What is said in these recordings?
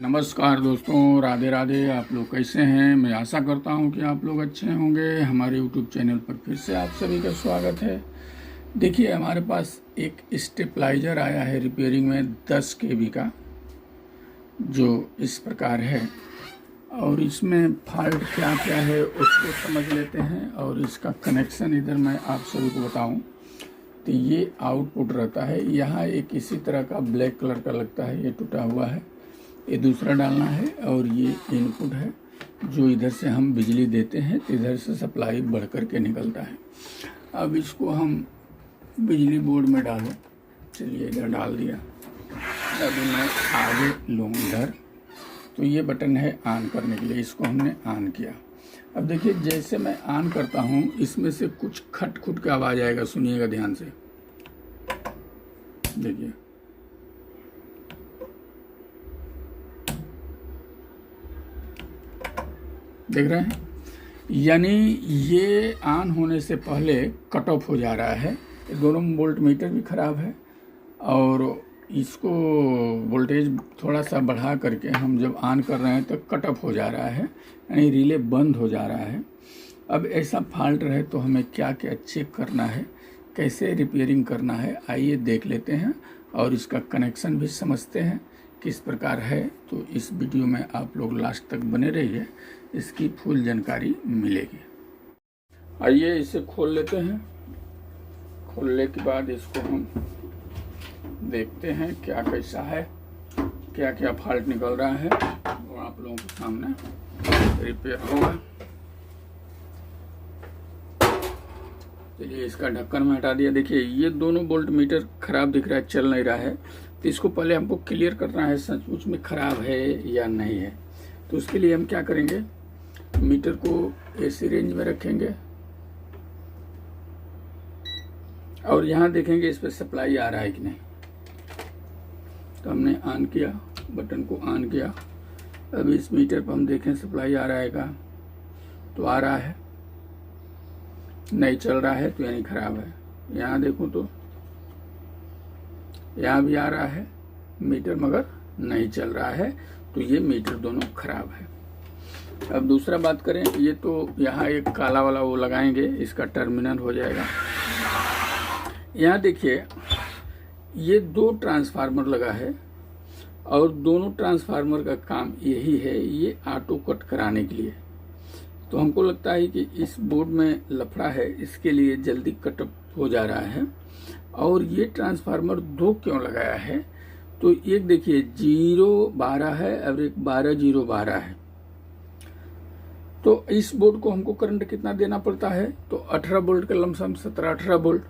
नमस्कार दोस्तों, राधे राधे। आप लोग कैसे हैं? मैं आशा करता हूं कि आप लोग अच्छे होंगे। हमारे YouTube चैनल पर फिर से आप सभी का स्वागत है। देखिए, हमारे पास एक स्टेबलाइजर आया है रिपेयरिंग में 10 kV का, जो इस प्रकार है। और इसमें फॉल्ट क्या क्या है उसको समझ लेते हैं। और इसका कनेक्शन इधर मैं आप सभी को बताऊं तो ये आउटपुट रहता है। यहाँ एक इसी तरह का ब्लैक कलर का लगता है, ये टूटा हुआ है, ये दूसरा डालना है। और ये इनपुट है जो इधर से हम बिजली देते हैं तो इधर से सप्लाई बढ़ कर के निकलता है। अब इसको हम बिजली बोर्ड में डालो। चलिए, इधर डाल दिया। अभी मैं आगे लूँ इधर, तो ये बटन है ऑन करने के लिए, इसको हमने ऑन किया। अब देखिए, जैसे मैं ऑन करता हूँ इसमें से कुछ खट खुट का आवाज़ आएगा, सुनिएगा ध्यान से। देखिए, देख रहे हैं, यानी ये ऑन होने से पहले कट ऑफ हो जा रहा है। दोनों वोल्ट मीटर भी ख़राब है और इसको वोल्टेज थोड़ा सा बढ़ा करके हम जब ऑन कर रहे हैं तो कट ऑफ हो जा रहा है, यानी रिले बंद हो जा रहा है। अब ऐसा फॉल्ट रहे तो हमें क्या क्या चेक करना है, कैसे रिपेयरिंग करना है, आइए देख लेते हैं और इसका कनेक्शन भी समझते हैं किस प्रकार है। तो इस वीडियो में आप लोग लास्ट तक बने रहिए, इसकी फुल जानकारी मिलेगी। आइए इसे खोल लेते हैं। खोलने के बाद इसको हम देखते हैं क्या कैसा है, क्या क्या फॉल्ट निकल रहा है, वो आप लोगों के सामने रिपेयर होगा। चलिए, इसका ढक्कन में हटा दिया। देखिए, ये दोनों वोल्ट मीटर खराब दिख रहा है, चल नहीं रहा है। तो इसको पहले हमको क्लियर करना है सचमुच में खराब है या नहीं है। तो उसके लिए हम क्या करेंगे, मीटर को ऐसी रेंज में रखेंगे और यहाँ देखेंगे इस पर सप्लाई आ रहा है कि नहीं। तो हमने ऑन किया, बटन को ऑन किया। अब इस मीटर पर हम देखें सप्लाई आ रहा है का, तो आ रहा है। नहीं चल रहा है तो यानी खराब है। यहाँ देखूं तो यहाँ भी आ रहा है मीटर, मगर नहीं चल रहा है, तो ये मीटर दोनों खराब है। अब दूसरा बात करें, ये तो यहाँ एक काला वाला वो लगाएंगे, इसका टर्मिनल हो जाएगा। यहाँ देखिए, ये 2 ट्रांसफार्मर लगा है और दोनों ट्रांसफार्मर का काम यही है, ये ऑटो कट कराने के लिए। तो हमको लगता है कि इस बोर्ड में लफड़ा है, इसके लिए जल्दी कट हो जा रहा है। और ये ट्रांसफार्मर 2 क्यों लगाया है, तो एक देखिए 0-12 है और एक 12-0-12 है। तो इस बोर्ड को हमको करंट कितना देना पड़ता है, तो 18 वोल्ट का लमसम 17-18 वोल्ट।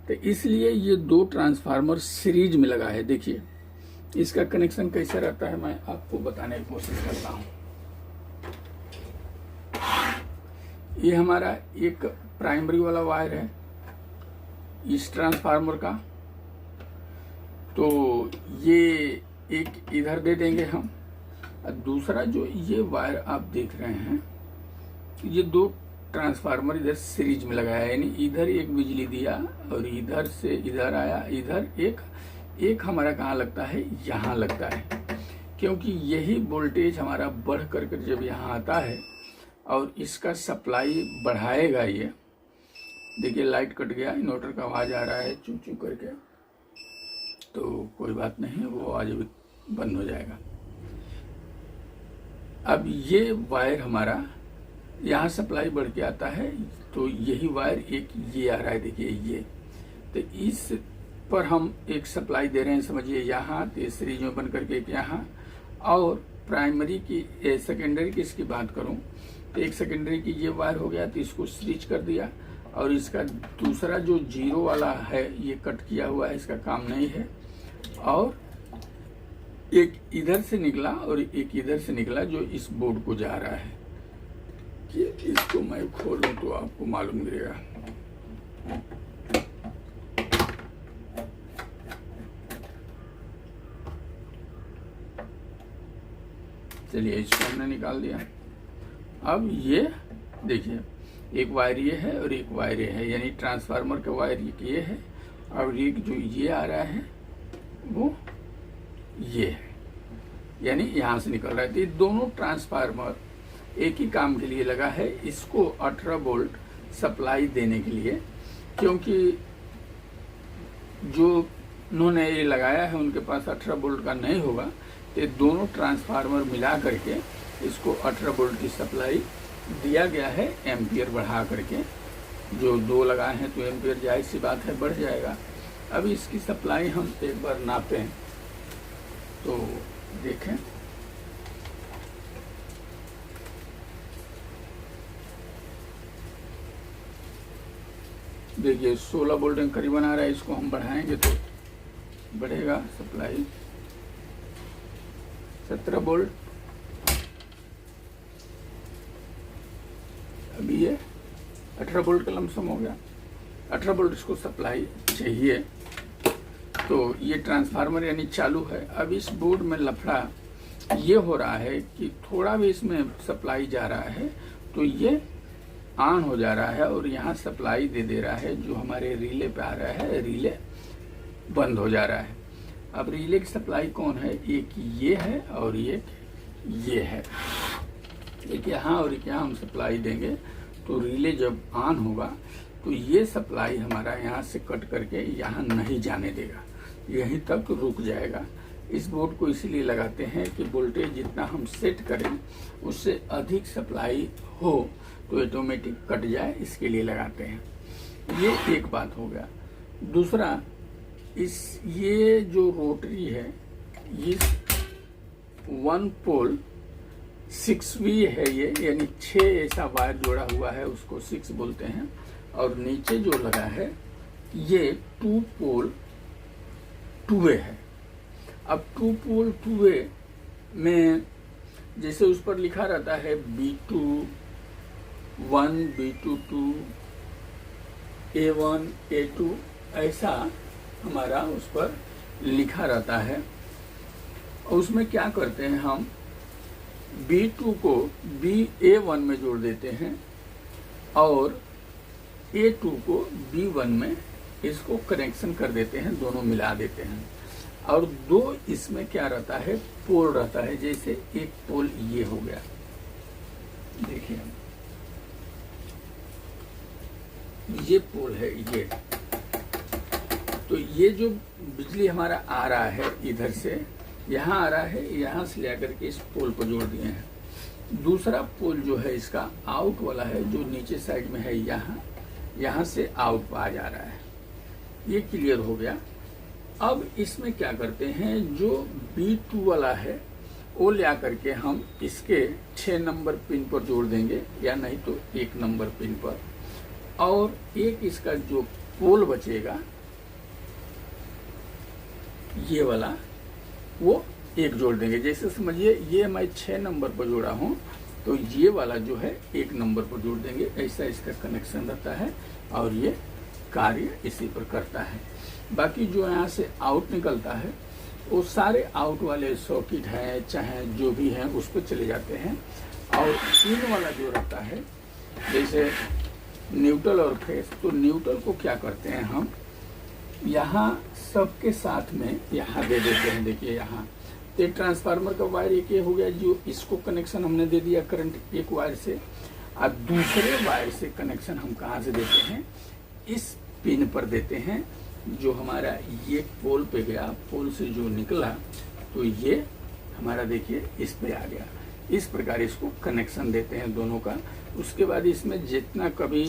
तो इसलिए ये 2 ट्रांसफार्मर सीरीज में लगा है। देखिए, इसका कनेक्शन कैसे रहता है मैं आपको बताने की कोशिश करता हूँ। ये हमारा एक प्राइमरी वाला वायर है इस ट्रांसफार्मर का, तो ये एक इधर दे देंगे हम। और दूसरा जो ये वायर आप देख रहे हैं, ये 2 ट्रांसफार्मर इधर सीरीज में लगाया है, यानी इधर एक बिजली दिया और इधर से इधर आया। इधर एक हमारा कहाँ लगता है, यहाँ लगता है, क्योंकि यही वोल्टेज हमारा बढ़ करके जब यहाँ आता है और इसका सप्लाई बढ़ाएगा। ये देखिए, लाइट कट गया, इन्वर्टर का आवाज आ रहा है चू चू करके, तो कोई बात नहीं, वो आवाज भी बंद हो जाएगा। अब ये वायर हमारा यहाँ सप्लाई बढ़ के आता है, तो यही वायर एक ये आ रहा है, देखिए ये। तो इस पर हम एक सप्लाई दे रहे हैं, समझिए यहाँ, तो इस सीरीज में बन करके एक यहाँ। और प्राइमरी की सेकेंडरी की इसकी बात करूँ तो एक सेकेंडरी की ये वायर हो गया, तो इसको स्विच कर दिया। और इसका दूसरा जो 0 वाला है ये कट किया हुआ है, इसका काम नहीं है। और एक इधर से निकला और एक इधर से निकला जो इस बोर्ड को जा रहा है। कि इसको मैं खोलूं तो आपको मालूम गिरेगा। चलिए, इसको हमने निकाल दिया। अब ये देखिए, एक वायर ये है और एक वायर ये है, यानी ट्रांसफार्मर का वायर ये है और एक जो ये आ रहा है वो ये है। यानी यहाँ से निकल रहा है। तो ये दोनों ट्रांसफार्मर एक ही काम के लिए लगा है, इसको 18 वोल्ट सप्लाई देने के लिए, क्योंकि जो उन्होंने ये लगाया है उनके पास 18 वोल्ट का नहीं होगा। तो दोनों ट्रांसफार्मर मिला करके इसको 18 वोल्ट की सप्लाई दिया गया है, एम्पियर बढ़ा करके। जो 2 लगाए हैं तो एम्पियर जाहिर सी बात है बढ़ जाएगा। अब इसकी सप्लाई हम एक बार नापें तो देखें। देखिए 16 वोल्ट के करीबन आ रहा है, इसको हम बढ़ाएंगे तो बढ़ेगा सप्लाई 17 वोल्ट। अभी ये 18 वोल्ट का लमसम हो गया, 18 वोल्ट इसको सप्लाई चाहिए। तो ये ट्रांसफार्मर यानी चालू है। अब इस बोर्ड में लफड़ा ये हो रहा है कि थोड़ा भी इसमें सप्लाई जा रहा है तो ये ऑन हो जा रहा है और यहाँ सप्लाई दे रहा है। जो हमारे रिले पे आ रहा है, रिले बंद हो जा रहा है। अब रिले की सप्लाई कौन है? एक ये है और एक ये है। एक यहाँ और एक यहाँ हम सप्लाई देंगे तो रिले जब ऑन होगा तो ये सप्लाई हमारा यहाँ से कट करके यहाँ नहीं जाने देगा, यहीं तक रुक जाएगा। इस बोर्ड को इसीलिए लगाते हैं कि वोल्टेज जितना हम सेट करें उससे अधिक सप्लाई हो तो ऑटोमेटिक कट जाए, इसके लिए लगाते हैं। ये एक बात हो गया। दूसरा, ये जो रोटरी है ये 1 पोल 6V है ये, यानी 6 ऐसा वायर जोड़ा हुआ है, उसको 6 बोलते हैं। और नीचे जो लगा है ये 2 पोल 2A है। अब 2 पोल 2A में जैसे उस पर लिखा रहता है B2 1, B2 2, A1 A2, ऐसा हमारा उस पर लिखा रहता है। और उसमें क्या करते हैं, हम B2 को A1 में जोड़ देते हैं और A2 को B1 में इसको कनेक्शन कर देते हैं, दोनों मिला देते हैं। और 2 इसमें क्या रहता है, पोल रहता है। जैसे एक पोल ये हो गया, देखिए ये पोल है ये। तो ये जो बिजली हमारा आ रहा है इधर से यहाँ आ रहा है, यहाँ से लेकर के इस पोल पर जोड़ दिए हैं। दूसरा पोल जो है इसका आउट वाला है, जो नीचे साइड में है, यहाँ से आउट आ जा रहा है। ये क्लियर हो गया। अब इसमें क्या करते हैं, जो B2 वाला है वो ले करके हम इसके 6 नंबर पिन पर जोड़ देंगे, या नहीं तो 1 नंबर पिन पर। और एक इसका जो पोल बचेगा ये वाला, वो एक जोड़ देंगे। जैसे समझिए ये मैं 6 नंबर पर जोड़ा हूँ तो ये वाला जो है 1 नंबर पर जोड़ देंगे। ऐसा इसका कनेक्शन रहता है और ये कार्य इसी पर करता है। बाकी जो यहाँ से आउट निकलता है वो सारे आउट वाले सॉकेट हैं चाहे जो भी हैं उस पर चले जाते हैं। और इन वाला जो रहता है जैसे न्यूट्रल और फेस, तो न्यूट्रल को क्या करते हैं हम यहाँ सबके साथ में यहाँ दे देते हैं। देखिए यहाँ तो ट्रांसफार्मर का वायर एक ये हो गया, जो इसको कनेक्शन हमने दे दिया करंट एक वायर से। अब दूसरे वायर से कनेक्शन हम कहाँ से देते हैं, इस पिन पर देते हैं, जो हमारा ये पोल पे गया, पोल से जो निकला तो ये हमारा देखिए इस पे आ गया। इस प्रकार इसको कनेक्शन देते हैं दोनों का। उसके बाद इसमें जितना कभी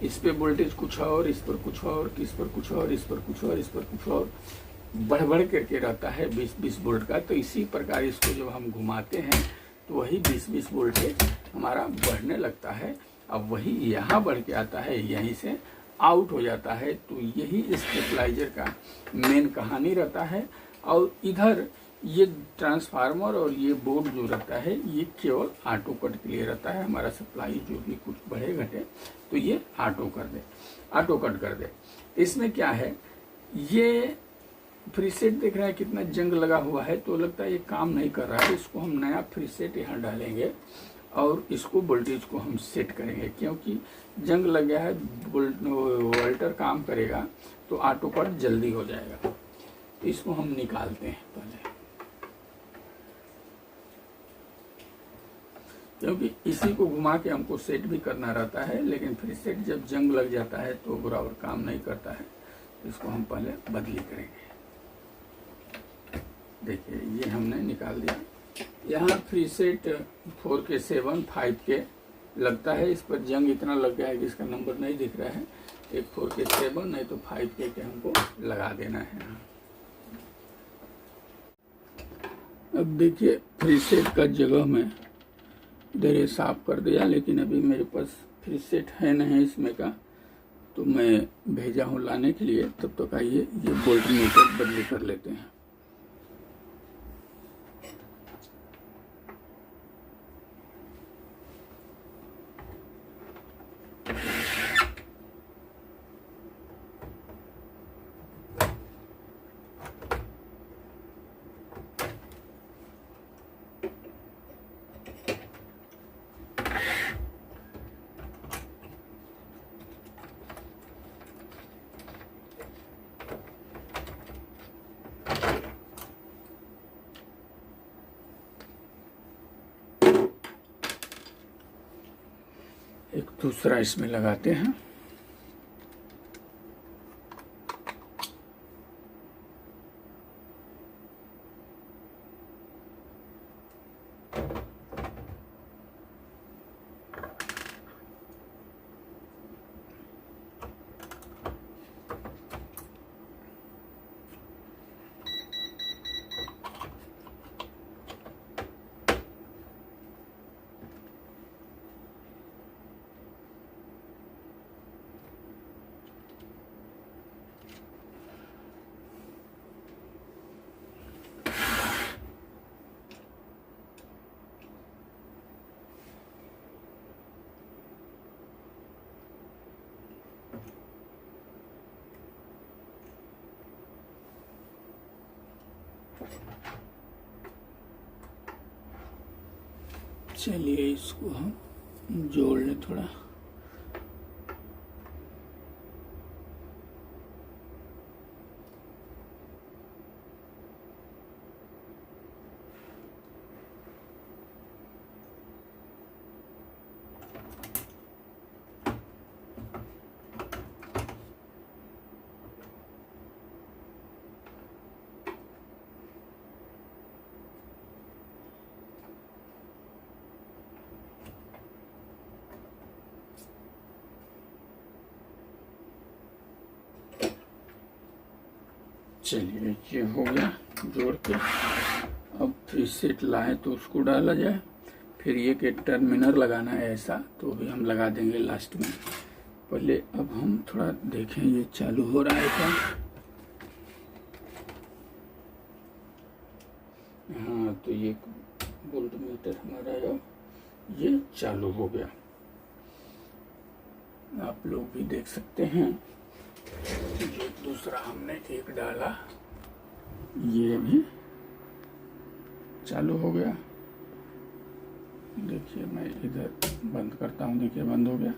इस पे वोल्टेज कुछ और, इस पर कुछ और, इस पर कुछ और, इस पर कुछ और, इस पर कुछ और, बढ़ बढ़ करके रहता है 20-20 वोल्ट का। तो इसी प्रकार इसको जब हम घुमाते हैं तो वही 20-20 वोल्टेज हमारा बढ़ने लगता है। अब वही यहाँ बढ़ के आता है, यहीं से आउट हो जाता है। तो यही स्टेबलाइजर का मेन कहानी रहता है। और इधर ये ट्रांसफार्मर और ये बोर्ड जो रहता है ये केवल ऑटो कट के लिए रहता है। हमारा सप्लाई जो भी कुछ बढ़े घटे तो ये ऑटो कट कर दे। इसमें क्या है, ये फ्रीसेट देख रहे हैं कितना जंग लगा हुआ है, तो लगता है ये काम नहीं कर रहा है। इसको हम नया फ्रीसेट यहाँ डालेंगे और इसको वोल्टेज को हम सेट करेंगे, क्योंकि जंग लग गया है, वोल्टर काम करेगा तो ऑटो कट जल्दी हो जाएगा। तो इसको हम निकालते हैं पहले। क्योंकि इसी को घुमा के हमको सेट भी करना रहता है, लेकिन फिर सेट जब जंग लग जाता है तो बराबर काम नहीं करता है। तो इसको हम पहले बदली करेंगे। देखिए ये हमने निकाल दिया। यहाँ फ्री सेट 4K 7 5K लगता है, इस पर जंग इतना लग गया है कि इसका नंबर नहीं दिख रहा है। एक 4K 7 नहीं तो 5K के हमको लगा देना है। अब देखिए फ्री सेट का जगह में इधर ये साफ कर दिया, लेकिन अभी मेरे पास फ्री सेट है नहीं इसमें का, तो मैं भेजा हूँ लाने के लिए। तब तक आइए ये वोल्ट मीटर बदली कर लेते हैं। एक दूसरा इसमें लगाते हैं। चलिए इसको हम जोड़ लें थोड़ा। चलिए ये हो गया जोड़ के। अब फ्री सेट लाए तो उसको डाला जाए। फिर ये कि टर्मिनल लगाना है ऐसा, तो भी हम लगा देंगे लास्ट में। पहले अब हम थोड़ा देखें ये चालू हो रहा है क्या। हाँ, तो ये वोल्ट मीटर हमारा ये चालू हो गया। आप लोग भी देख सकते हैं। जो दूसरा हमने एक डाला ये भी चालू हो गया। देखिए मैं इधर बंद करता हूँ। देखिए बंद हो गया।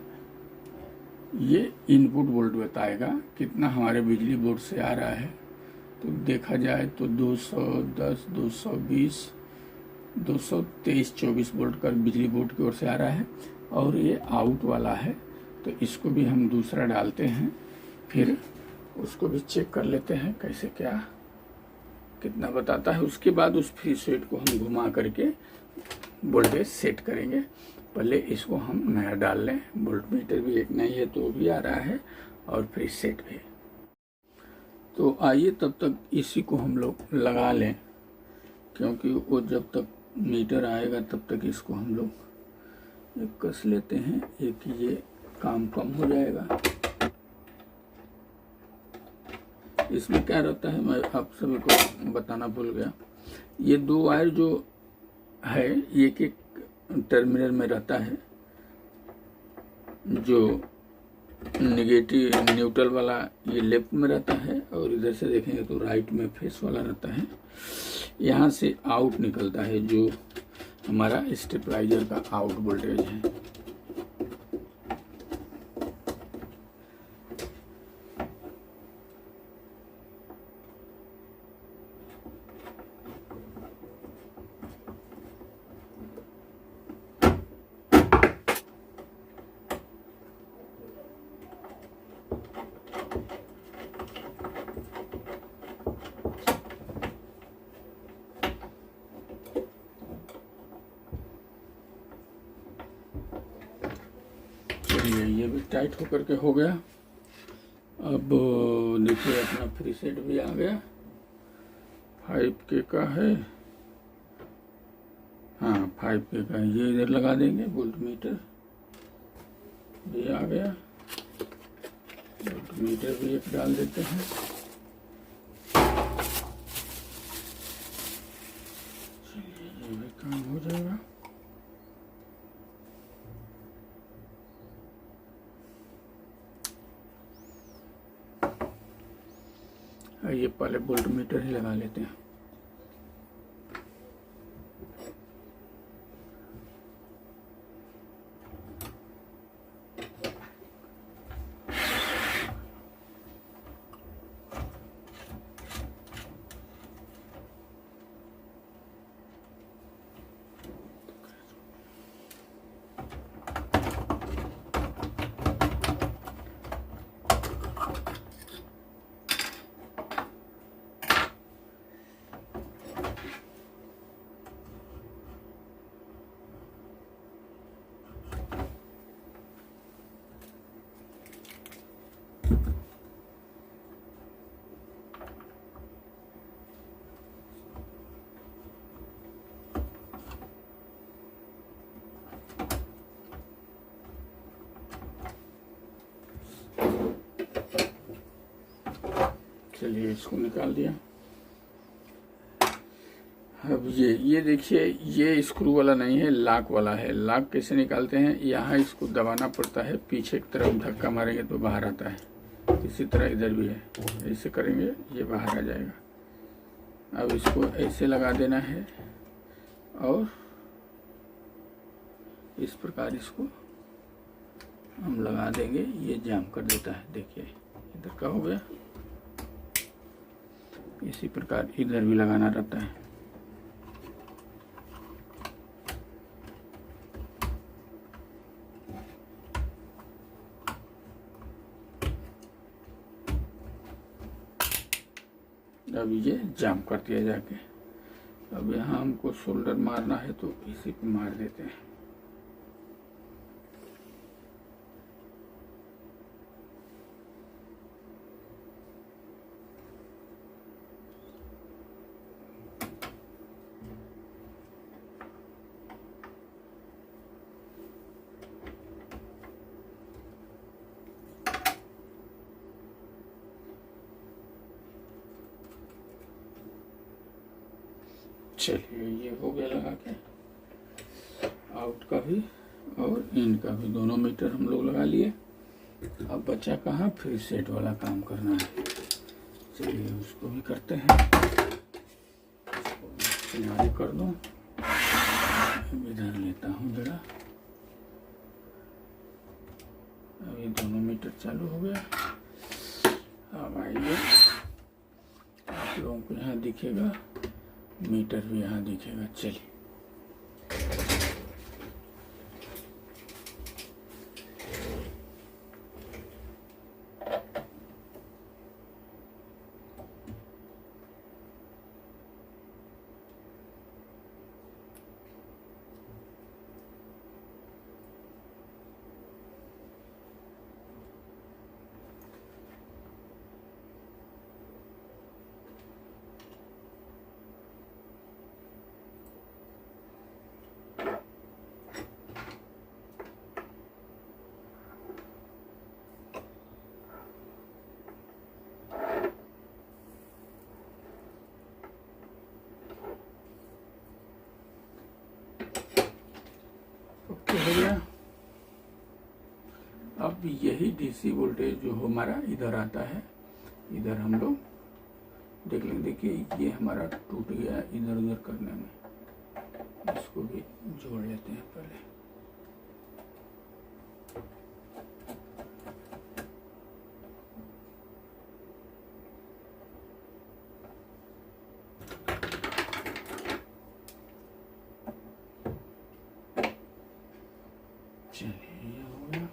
ये इनपुट वोल्ट बताएगा कितना हमारे बिजली बोर्ड से आ रहा है। तो देखा जाए तो 210, 220, 223, 24 वोल्ट का बिजली बोर्ड की ओर से आ रहा है। और ये आउट वाला है, तो इसको भी हम दूसरा डालते हैं। फिर उसको भी चेक कर लेते हैं कैसे क्या कितना बताता है। उसके बाद उस फ्री सेट को हम घुमा करके वोल्टेज सेट करेंगे। पहले इसको हम नया डाल लें। वोल्ट मीटर भी एक नहीं है तो भी आ रहा है, और फ्री सेट भी। तो आइए तब तक इसी को हम लोग लगा लें, क्योंकि वो जब तक मीटर आएगा तब तक इसको हम लोग एक कस लेते हैं। एक ये काम कम हो जाएगा। इसमें क्या रहता है मैं आप सभी को बताना भूल गया। ये दो वायर जो है एक एक टर्मिनल में रहता है। जो नेगेटिव न्यूट्रल वाला ये लेफ्ट में रहता है, और इधर से देखेंगे तो राइट में फेस वाला रहता है। यहाँ से आउट निकलता है जो हमारा स्टेबलाइजर का आउट वोल्टेज है। ये भी टाइट होकर के हो गया। अब देखिए अपना फ्री सेट भी आ गया, 5K का है। हाँ 5K का है। ये इधर लगा देंगे, वोल्ट मीटर भी आ गया, वोल्ट मीटर भी एक डाल देते हैं। चलिए ये भी काम हो जाएगा। ये पहले वोल्ट मीटर ही लगा लेते हैं। चलिए इसको निकाल दिया। अब ये देखिए, ये स्क्रू वाला नहीं है, लॉक वाला है। लॉक कैसे निकालते हैं, यहाँ इसको दबाना पड़ता है, पीछे की तरफ धक्का मारेंगे तो बाहर आता है। इसी तरह इधर भी है, ऐसे करेंगे ये बाहर आ जाएगा। अब इसको ऐसे लगा देना है और इस प्रकार इसको हम लगा देंगे, ये जाम कर देता है। देखिए इधर का हो गया। इसी प्रकार इधर भी लगाना रहता है। अब ये जाम कर दिया जाके। अब यहाँ हमको शोल्डर मारना है तो इसी पे मार देते हैं। चलिए ये हो गया लगा के, आउट का भी और इन का भी, दोनों मीटर हम लोग लगा लिए। अब बचा कहाँ, फ्री सेट वाला काम करना है। चलिए उसको भी करते हैं। किनारे कर दूँ, इधर लेता हूँ जरा। अब ये दोनों मीटर चालू हो गया। अब आइए, आप लोगों को यहाँ दिखेगा, मीटर भी यहाँ दिखेगा। चलिए हो गया। अब यही डीसी वोल्टेज जो हमारा इधर आता है, इधर हम लोग देख लेंगे। देखिए ये हमारा टूट गया इधर उधर करने में। इसको भी जोड़ लेते हैं पहले। चलिए ये हो गया।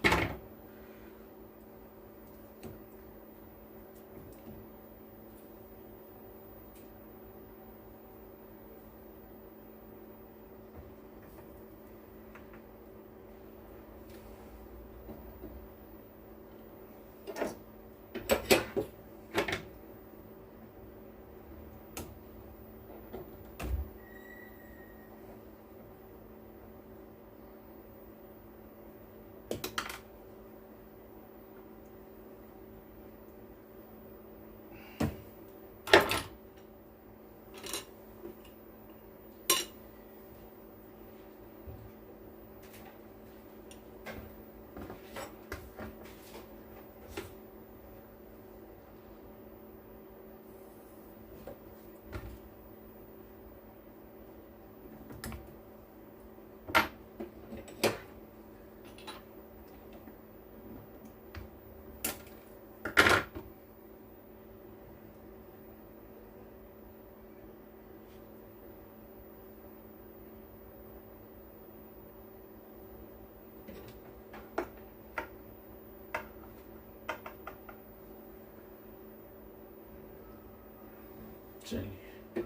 चलिए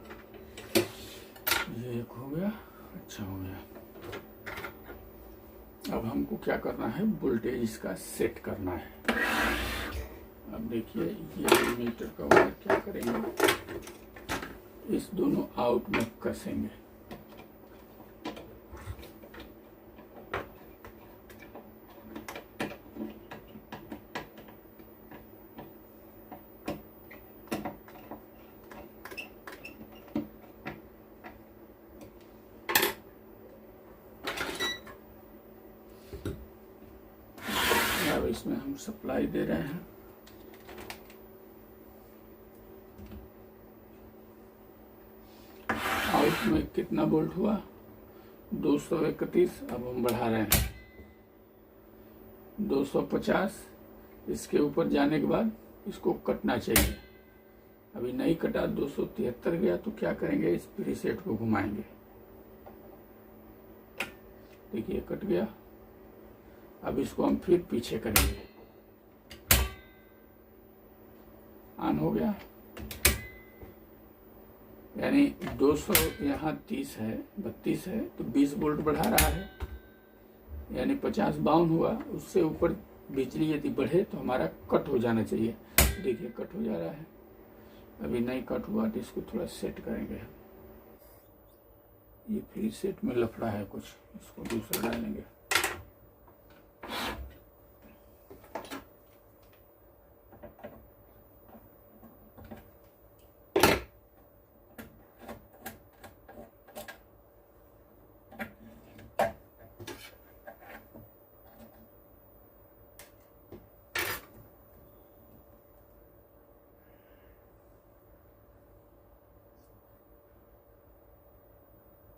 ये एक हो गया, अच्छा हो गया। अब हमको क्या करना है, वोल्टेज इसका सेट करना है। अब देखिए ये मीटर का वायर क्या करेंगे, इस दोनों आउट में कसेंगे। अब इसमें हम सप्लाई दे रहे हैं। आउट में कितना वोल्ट हुआ, 231। अब हम बढ़ा रहे हैं 250। इसके ऊपर जाने के बाद इसको कटना चाहिए। अभी नहीं कटा, 273 गया, तो क्या करेंगे, इस प्रीसेट को घुमाएंगे। देखिए कट गया। अब इसको हम फिर पीछे करेंगे, ऑन हो गया। यानी 200 यहाँ 30 है, 32 है, तो 20 वोल्ट बढ़ा रहा है, यानी 50 बाउन हुआ। उससे ऊपर बिजली यदि बढ़े तो हमारा कट हो जाना चाहिए। देखिए कट हो जा रहा है। अभी नहीं कट हुआ तो इसको थोड़ा सेट करेंगे। ये फ्री सेट में लफड़ा है कुछ, इसको दूसरा डालेंगे।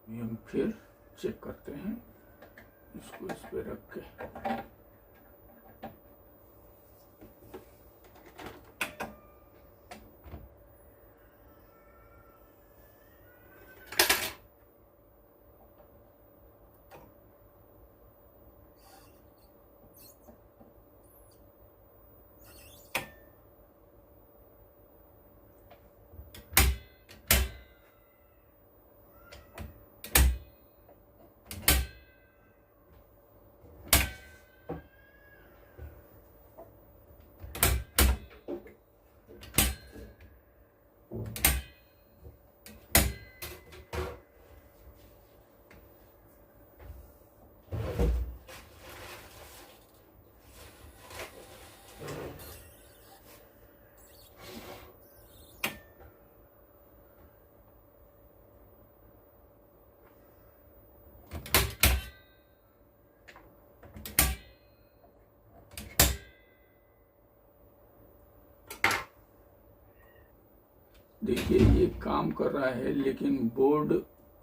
ये हम फिर चेक करते हैं, इसको इस पे रख के। देखिए ये काम कर रहा है, लेकिन बोर्ड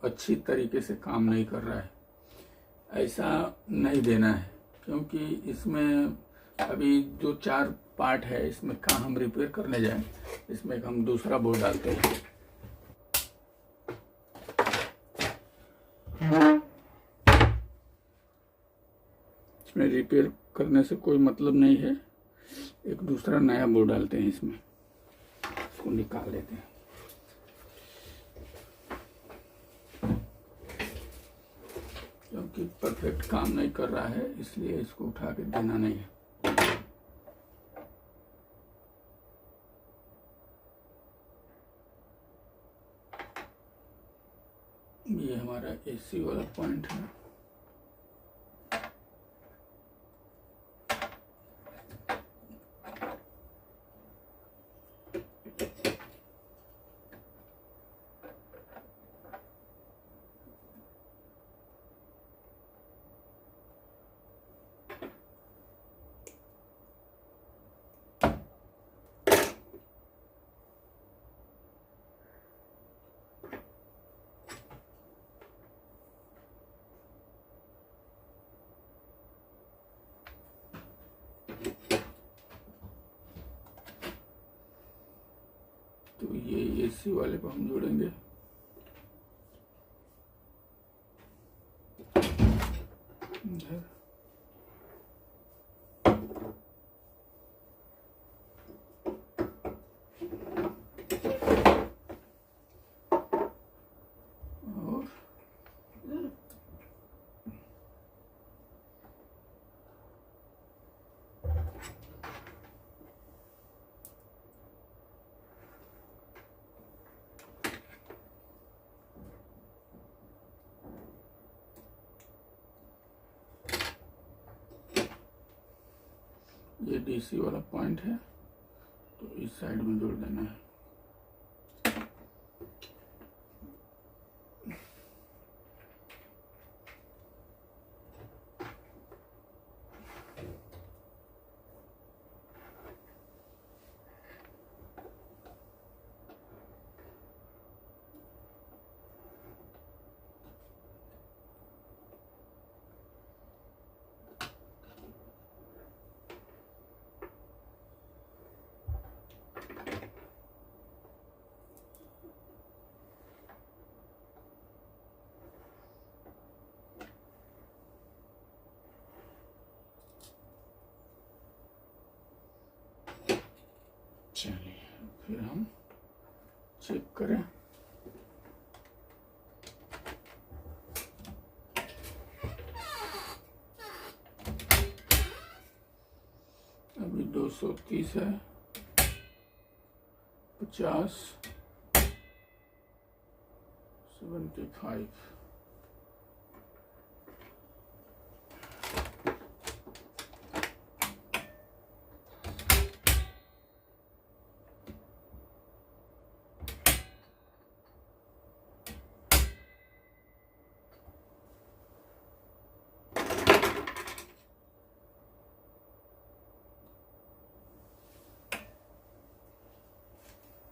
अच्छी तरीके से काम नहीं कर रहा है। ऐसा नहीं देना है, क्योंकि इसमें अभी जो 4 पार्ट है, इसमें कहाँ हम रिपेयर करने जाएं। इसमें हम दूसरा बोर्ड डालते हैं। इसमें रिपेयर करने से कोई मतलब नहीं है। एक दूसरा नया बोर्ड डालते हैं इसमें, इसको निकाल लेते हैं। क्योंकि परफेक्ट काम नहीं कर रहा है, इसलिए इसको उठा के देना नहीं है। ये हमारा एसी वाला पॉइंट है। तो ये एसी वाले को हम जोड़ेंगे। इधर ये डीसी वाला पॉइंट है, तो इस साइड में जोड़ देना है। चलिए फिर हम चेक करें। अभी 230 है, 50, 75।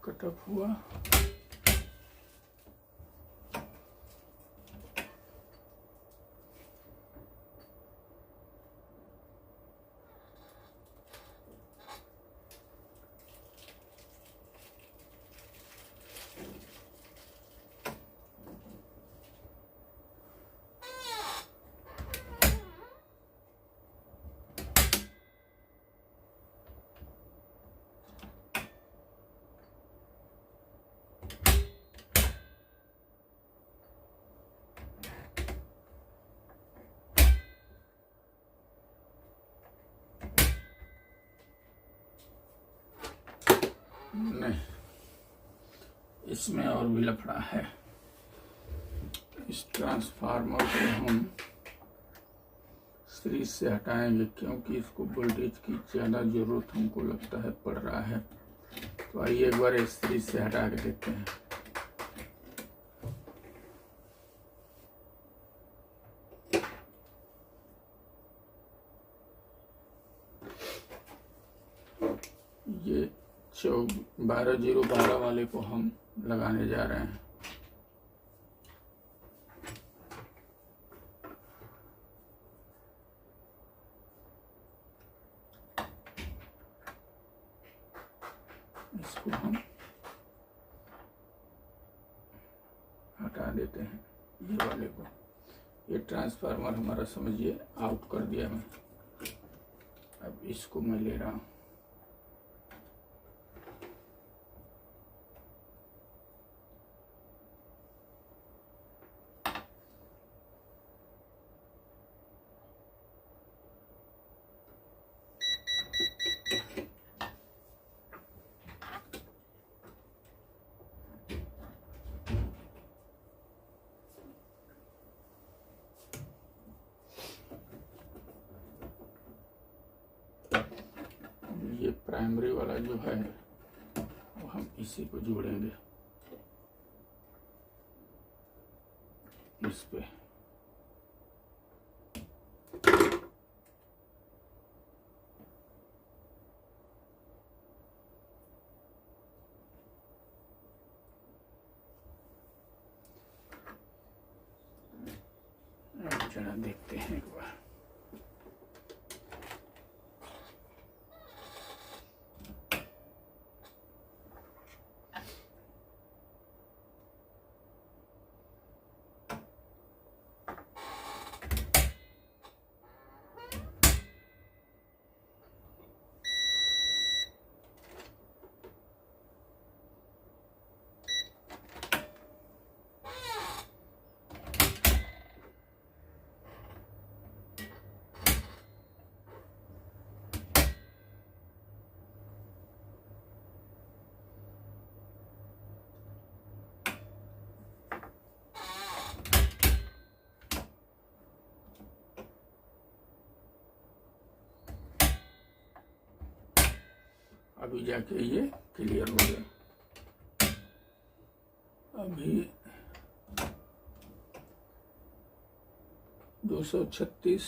कटअप हुआ। नहीं, इसमें और भी लफड़ा है। इस ट्रांसफार्मर को हम सीरीज से हटाएंगे, क्योंकि इसको वोल्टेज की ज़्यादा ज़रूरत हमको लगता है पड़ रहा है। तो आइए एक बार इस सीरीज से हटा के देखते हैं। ये 12012 वाले को हम लगाने जा रहे हैं। इसको हम हटा देते हैं, ये वाले को। ये ट्रांसफार्मर हमारा समझिए आउट कर दिया मैं। अब इसको मैं ले रहा हूँ। ये प्राइमरी वाला जो है वो हम इसी को जोड़ेंगे इस पे। अब जरा देखते हैं एक बार। अभी जाके ये क्लियर हो गया। अभी 236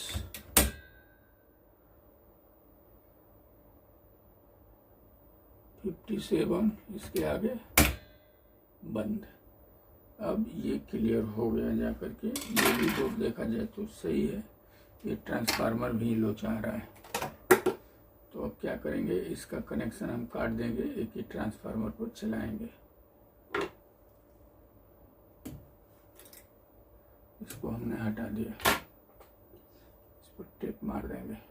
57, इसके आगे बंद। अब ये क्लियर हो गया जा करके। ये भी बोर्ड देखा जाए तो सही है। ये ट्रांसफार्मर भी लोचा रहा है। तो अब क्या करेंगे, इसका कनेक्शन हम काट देंगे, एक ही ट्रांसफार्मर पर चलाएंगे। इसको हमने हटा दिया, इस पर टेप मार देंगे।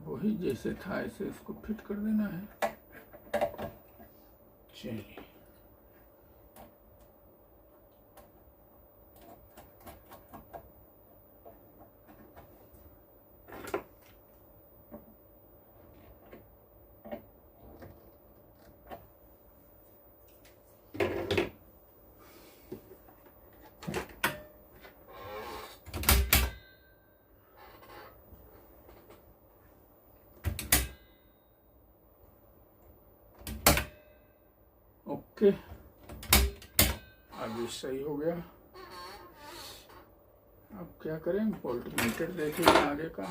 वही जैसे था ऐसे इसको फिट कर देना है। चलिए, ओके, अब ये सही हो गया। अब क्या करें, वोल्टमीटर देखेंगे आगे का।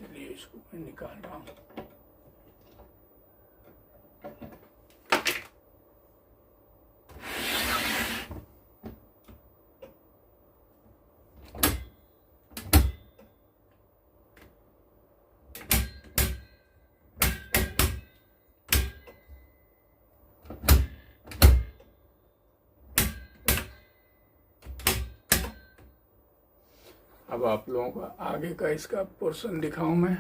चलिए, इसको मैं निकाल रहा हूँ। अब आप लोगों को आगे का इसका पोर्शन दिखाऊं मैं।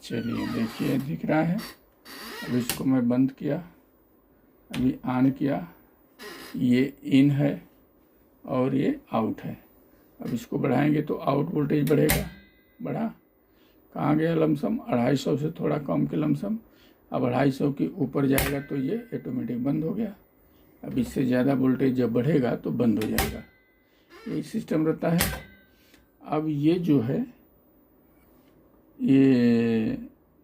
चलिए देखिए, दिख रहा है। अब इसको मैं बंद किया, अभी ऑन किया। ये इन है और ये आउट है। अब इसको बढ़ाएंगे तो आउट वोल्टेज बढ़ेगा। बढ़ा, कहाँ गया लमसम, 250 से थोड़ा कम के लमसम। अब 250 के ऊपर जाएगा तो ये ऑटोमेटिक बंद हो गया। अब इससे ज़्यादा वोल्टेज जब बढ़ेगा तो बंद हो जाएगा। यही सिस्टम रहता है। अब ये जो है, ये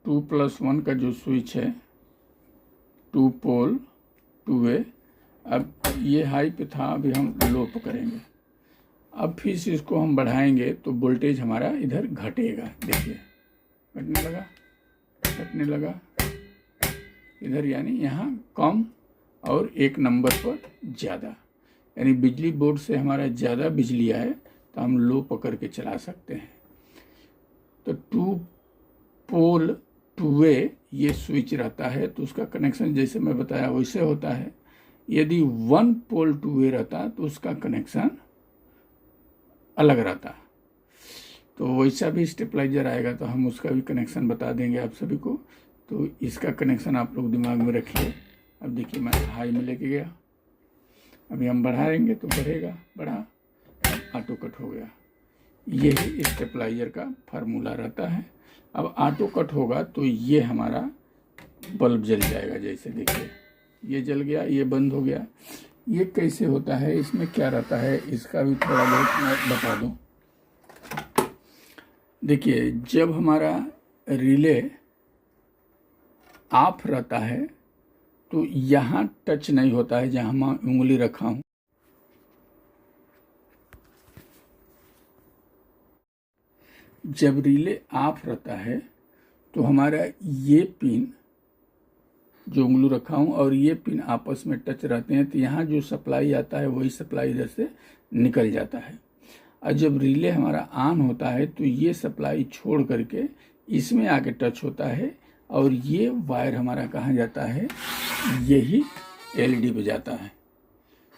2+1 का जो स्विच है, 2 पोल 2 वे, अब ये हाई पे था, अभी हम लो पे करेंगे। अब फिर से इसको हम बढ़ाएंगे तो वोल्टेज हमारा इधर घटेगा। देखिए, घटने लगा, घटने लगा इधर, यानी यहाँ कम और एक नंबर पर ज़्यादा। यानी बिजली बोर्ड से हमारा ज़्यादा बिजली आए तो हम लो पकड़ के चला सकते हैं। तो 2 पोल 2 वे ये स्विच रहता है, तो उसका कनेक्शन जैसे मैं बताया वैसे होता है। यदि 1 पोल 2 वे रहता तो उसका कनेक्शन अलग रहता। तो वैसा भी स्टेबलाइजर आएगा तो हम उसका भी कनेक्शन बता देंगे आप सभी को। तो इसका कनेक्शन आप लोग दिमाग में रखिए। अब देखिए, मैं हाई में लेके गया, अभी हम बढ़ाएंगे तो बढ़ेगा, बढ़ा, ऑटो कट हो गया। यही स्टेबलाइजर का फार्मूला रहता है। अब ऑटो कट होगा तो ये हमारा बल्ब जल जाएगा। जैसे देखिए, ये जल गया, ये बंद हो गया। ये कैसे होता है, इसमें क्या रहता है, इसका भी थोड़ा बहुत मैं बता दूं। देखिए, जब हमारा रिले ऑफ रहता है तो यहाँ टच नहीं होता है जहाँ मैं उंगली रखा हूँ। जब रिले ऑफ रहता है तो हमारा ये पिन जो उंगली रखा हूँ और ये पिन आपस में टच रहते हैं, तो यहाँ जो सप्लाई आता है वही सप्लाई इधर से निकल जाता है। और जब रिले हमारा ऑन होता है तो ये सप्लाई छोड़ करके इसमें आके टच होता है और ये वायर हमारा कहाँ जाता है, यही एलईडी पे जाता है।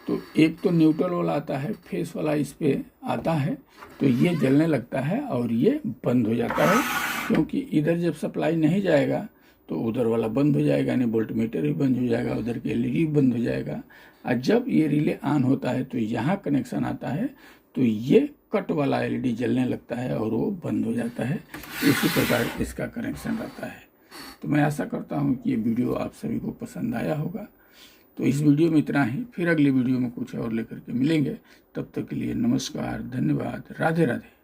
तो एक तो न्यूट्रल वाला आता है, फेस वाला इस पे आता है, तो ये जलने लगता है और ये बंद हो जाता है। क्योंकि इधर जब सप्लाई नहीं जाएगा तो उधर वाला बंद हो जाएगा, यानी वोल्टमीटर भी बंद हो जाएगा, उधर की एलईडी भी बंद हो जाएगा। और जब ये रिले ऑन होता है तो यहाँ कनेक्शन आता है तो ये कट वाला एलईडी जलने लगता है और वो बंद हो जाता है। इसी प्रकार इसका कनेक्शन रहता है। तो मैं आशा करता हूँ कि ये वीडियो आप सभी को पसंद आया होगा। तो इस वीडियो में इतना ही, फिर अगली वीडियो में कुछ और लेकर के मिलेंगे। तब तक के लिए नमस्कार, धन्यवाद, राधे राधे।